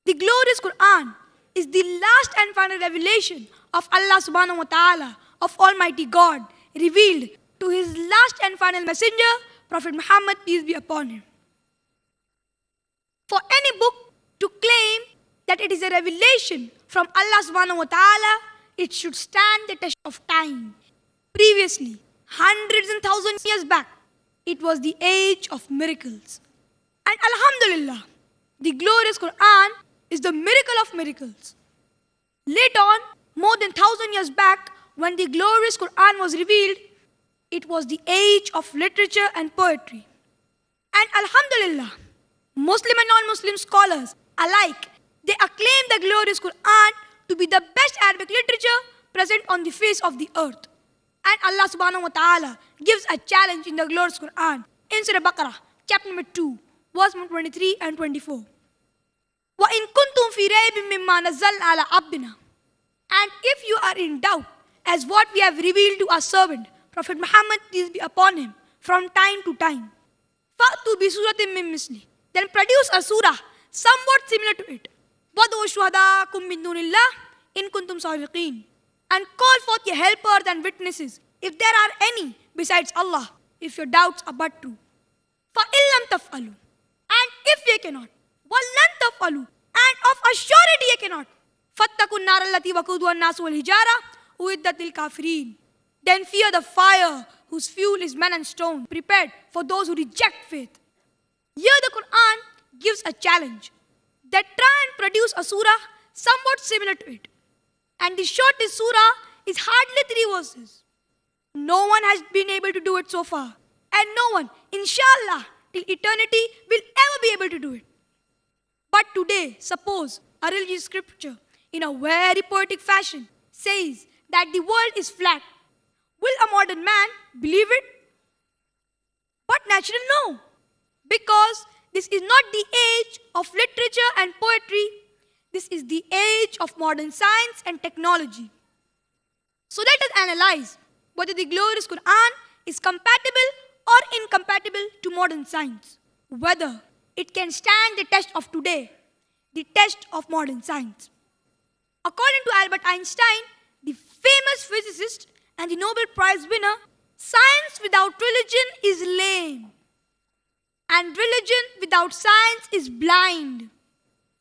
The glorious Quran is the last and final revelation of Allah subhanahu wa ta'ala, of Almighty God, revealed to His last and final messenger, Prophet Muhammad, peace be upon him. For any book to claim that it is a revelation from Allah subhanahu wa ta'ala, it should stand the test of time. Previously, hundreds and thousands of years back, it was the age of miracles. And Alhamdulillah, the glorious Quran is the miracle of miracles. Later on, more than 1,000 years back, when the glorious Quran was revealed, it was the age of literature and poetry. And Alhamdulillah, Muslim and non-Muslim scholars alike, they acclaim the glorious Quran to be the best Arabic literature present on the face of the earth. And Allah subhanahu wa ta'ala gives a challenge in the glorious Quran in Surah Baqarah, chapter number 2, verse number 23 and 24. وَإِن كُنْتُمْ فِي رَيْبٍ مِّمَّا نَزَّلْنَا عَلَىٰ عَبْدِنَا. And if you are in doubt as what we have revealed to our servant, Prophet Muhammad, peace be upon him, from time to time, فَأْتُوا بِسُورَةٍ مِّن مِّثْلِهِ. Then produce a surah somewhat similar to it. وَادْعُوا شُهَدَاءَكُم مِّن دُونِ اللَّهِ إِن كُنتُمْ صَادِقِينَ. And call forth your helpers and witnesses, if there are any besides Allah, if your doubts are but true. فَإِن لَّمْ تَفْعَلُوا. And if ye cannot, وَلَّن تَفْعَلُوا. And of a surety ye cannot. فَاتَّقُوا النَّارَ الَّتِي وَقُودُهَا النَّاسُ وَالْحِجَارَةُ أُعِدَّتْ لِلْكَافِرِينَ. Then fear the fire whose fuel is men and stone, prepared for those who reject faith. Here the Quran gives a challenge that try and produce a surah somewhat similar to it. And the shortest surah is hardly 3 verses. No one has been able to do it so far. And no one, inshallah, till eternity will ever be able to do it. But today, suppose a religious scripture in a very poetic fashion says that the world is flat. Will a modern man believe it? But naturally no. Because this is not the age of literature and poetry. This is the age of modern science and technology. So let us analyze whether the glorious Quran is compatible or incompatible to modern science. Whether it can stand the test of today, the test of modern science. According to Albert Einstein, the famous physicist and the Nobel Prize winner, science without religion is lame. And religion without science is blind.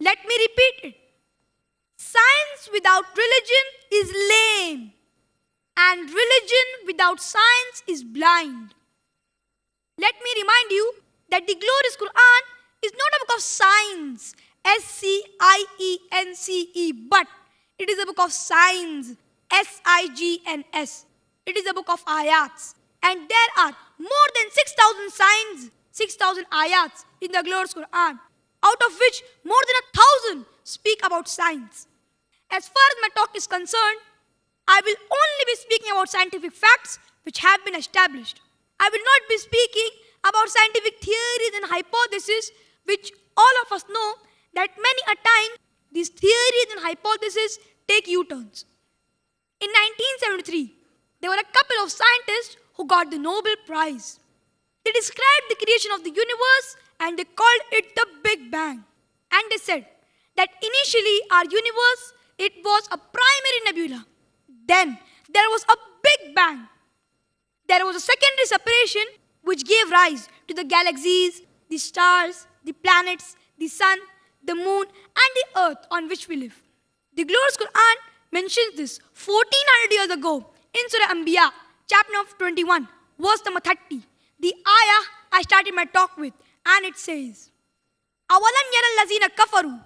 Let me repeat it. Science without religion is lame. And religion without science is blind. Let me remind you that the glorious Quran is not a book of science, S-C-I-E-N-C-E, but it is a book of signs, S-I-G-N-S. It is a book of ayats. And there are more than 6,000 signs, 6,000 ayats in the glorious Quran, out of which more than 1,000 speak about science. As far as my talk is concerned, I will only be speaking about scientific facts which have been established. I will not be speaking about scientific theories and hypotheses which all of us know that many a time these theories and hypotheses take U-turns. In 1973, there were a couple of scientists who got the Nobel Prize. They described the creation of the universe and they called it the Big Bang. And they said that initially our universe, it was a primary nebula. Then there was a Big Bang. There was a secondary separation which gave rise to the galaxies, the stars, the planets, the sun, the moon, and the earth on which we live. The glorious Quran mentions this 1400 years ago in Surah Anbiya, chapter number 21, verse number 30. The ayah I started my talk with, and it says, أَوَلَمْ يَرَ الَّذِينَ كَفَرُوا.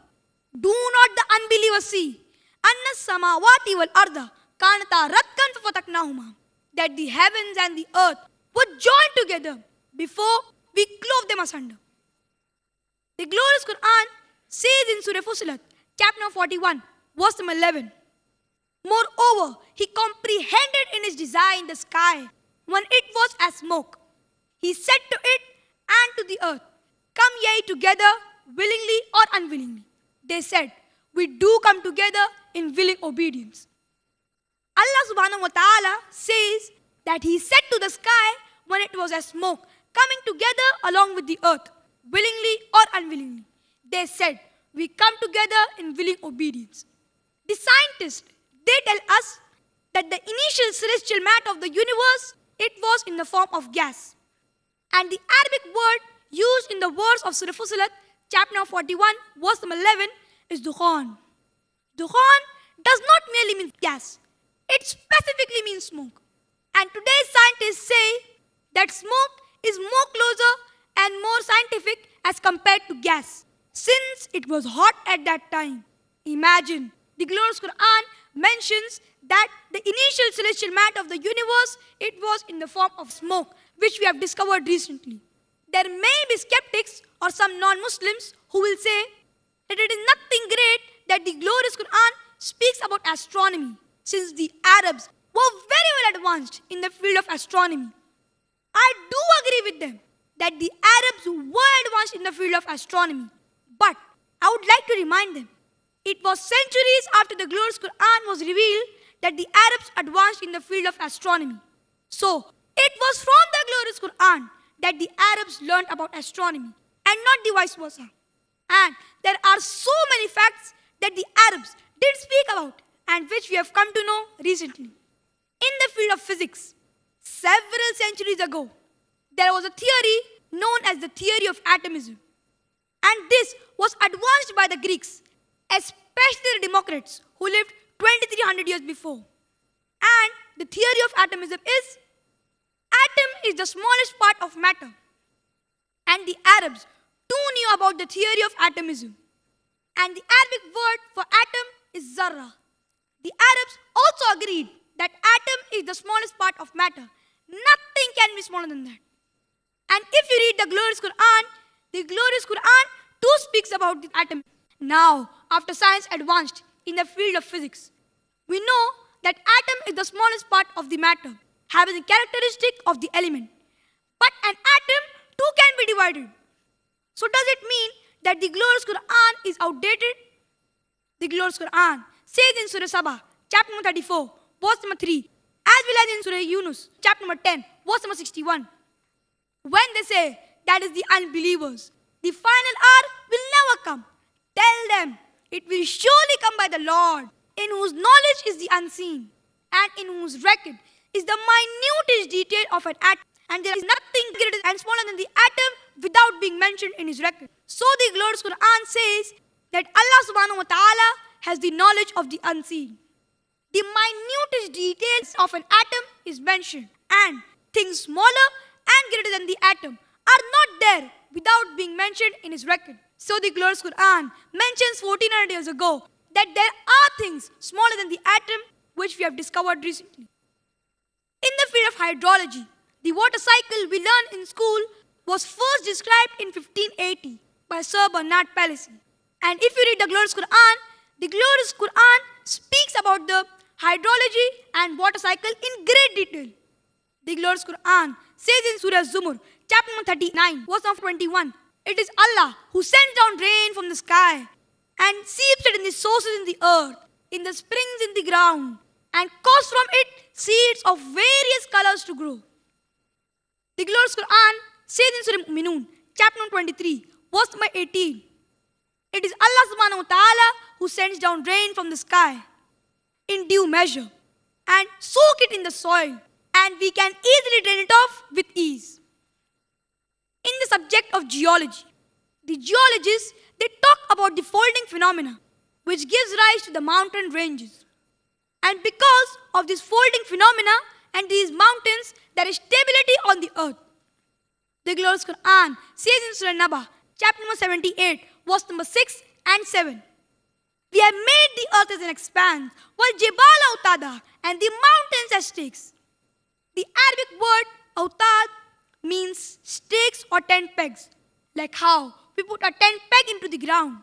Do not the unbelievers see أَنَّ السَّمَاوَاتِ وَالْأَرْضَ كَانَتَا رَتْقًا فَفَتَقْنَاهُمَا. That the heavens and the earth were joined together before we clove them asunder. The glorious Quran says in Surah Fussilat, chapter number 41, verse number 11. Moreover, he comprehended in his design the sky when it was as smoke. He said to it and to the earth, come ye together willingly or unwillingly. They said, we do come together in willing obedience. Allah subhanahu wa ta'ala says that he said to the sky when it was as smoke, coming together along with the earth, willingly or unwillingly. They said, we come together in willing obedience. The scientists, they tell us that the initial celestial matter of the universe, it was in the form of gas. And the Arabic word used in the verse of Surah Fussilat, chapter number 41, verse number 11, is dukhan. Dukhan does not merely mean gas. It specifically means smoke. And today's scientists say that smoke is more closer and more scientific as compared to gas, since it was hot at that time. Imagine, the glorious Quran mentions that the initial celestial matter of the universe, it was in the form of smoke, which we have discovered recently. There may be skeptics or some non-Muslims who will say that it is nothing great that the glorious Quran speaks about astronomy, since the Arabs were very well advanced in the field of astronomy. I do agree with them that the Arabs were advanced in the field of astronomy, but I would like to remind them, it was centuries after the glorious Quran was revealed that the Arabs advanced in the field of astronomy. So, it was from the glorious Quran that the Arabs learned about astronomy, and not the vice versa. And there are so many facts that the Arabs did speak about, and which we have come to know recently. In the field of physics, several centuries ago, there was a theory known as the theory of atomism. And this was advanced by the Greeks, especially the Democritus, who lived 2300 years before. And the theory of atomism is, atom is the smallest part of matter. And the Arabs too knew about the theory of atomism. And the Arabic word for atom is zarra. The Arabs also agreed that atom is the smallest part of matter. Nothing can be smaller than that. And if you read the glorious Quran too speaks about the atom. Now, after science advanced in the field of physics, we know that atom is the smallest part of the matter, having the characteristic of the element. But an atom too can be divided. So does it mean that the glorious Quran is outdated? The glorious Quran says in Surah Sabah, chapter number 34, verse number 3, as well as in Surah Yunus, chapter number 10, verse number 61. When they say, that is the unbelievers, the final hour will never come. Tell them, it will surely come by the Lord, in whose knowledge is the unseen, and in whose record is the minutest detail of an atom. And there is nothing greater and smaller than the atom without being mentioned in his record. So the glorious Quran says that Allah subhanahu wa ta'ala has the knowledge of the unseen. The minutest details of an atom is mentioned, and things smaller and greater than the atom are not there without being mentioned in his record. So the glorious Quran mentions 1400 years ago that there are things smaller than the atom which we have discovered recently. In the field of hydrology, the water cycle we learned in school was first described in 1580 by Sir Bernard Palissy. And if you read the glorious Quran speaks about the hydrology and water cycle in great detail. The glorious Quran says in Surah Zumur, chapter 39, verse 21, it is Allah who sends down rain from the sky and seeps it in the sources in the earth, in the springs in the ground, and cause from it seeds of various colors to grow. The glorious Quran says in Surah Mu'minun, chapter 23, verse 18, it is Allah subhanahu wa ta'ala who sends down rain from the sky in due measure and soak it in the soil, and we can easily drain it off with ease. In the subject of geology, the geologists, they talk about the folding phenomena which gives rise to the mountain ranges. And because of this folding phenomena and these mountains, there is stability on the earth. The glorious Quran says in Surah Naba, chapter number 78, verse number 6 and 7. We have made the earth as an expanse, while Jibala Autada, and the mountains as stakes. The Arabic word Autad means stakes or tent pegs, like how we put a tent peg into the ground.